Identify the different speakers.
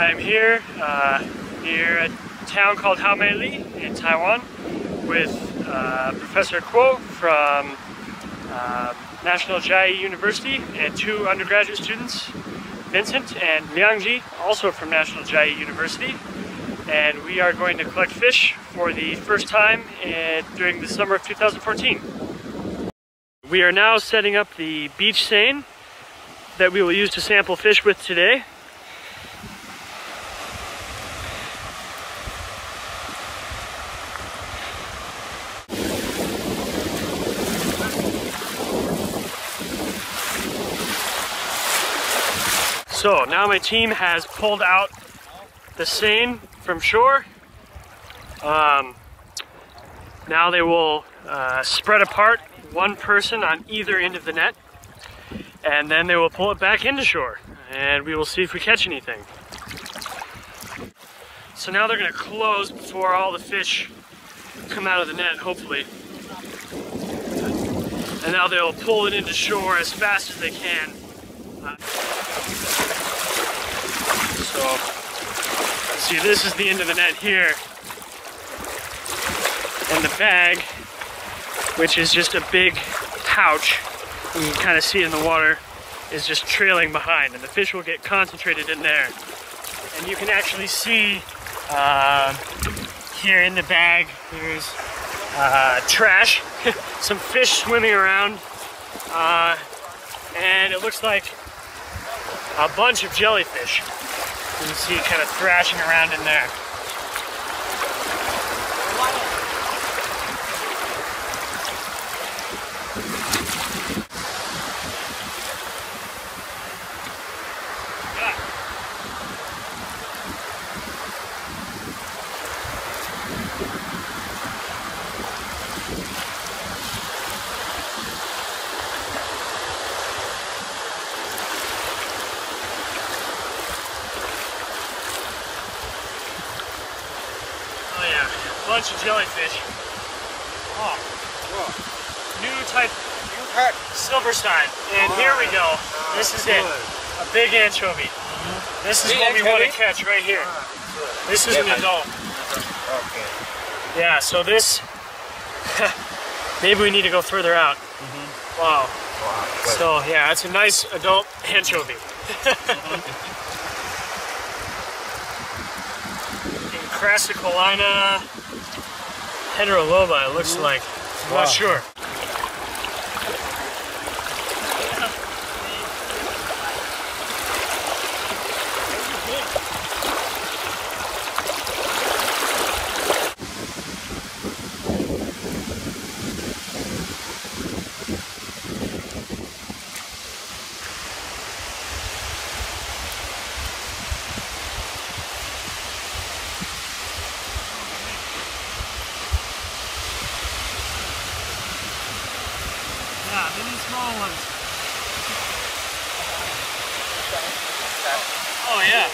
Speaker 1: I'm here near a town called Haomei in Taiwan with Professor Kuo from National Jai University and two undergraduate students, Vincent and Liangji, also from National Jai University. And we are going to collect fish for the first time during the summer of 2014. We are now setting up the beach seine that we will use to sample fish with today. So now my team has pulled out the seine from shore. Now they will spread apart, one person on either end of the net, and then they will pull it back into shore, and we will see if we catch anything. So now they're going to close before all the fish come out of the net, hopefully. And now they'll pull it into shore as fast as they can. So, see, this is the end of the net here. And the bag, which is just a big pouch, you can kind of see in the water, is just trailing behind, and the fish will get concentrated in there. And you can actually see here in the bag, there's trash, some fish swimming around, and it looks like a bunch of jellyfish. You can see kind of thrashing around in there. Bunch of jellyfish. Oh, new type silver stein. And here we go. This is it. A big anchovy. This is what we want to catch right here. This is an adult.
Speaker 2: Okay.
Speaker 1: Yeah, so this, maybe we need to go further out. Wow. So yeah, it's a nice adult anchovy. In Crassicolina heteroloba, it looks like. I'm not sure. Yeah, many small ones. Oh yeah.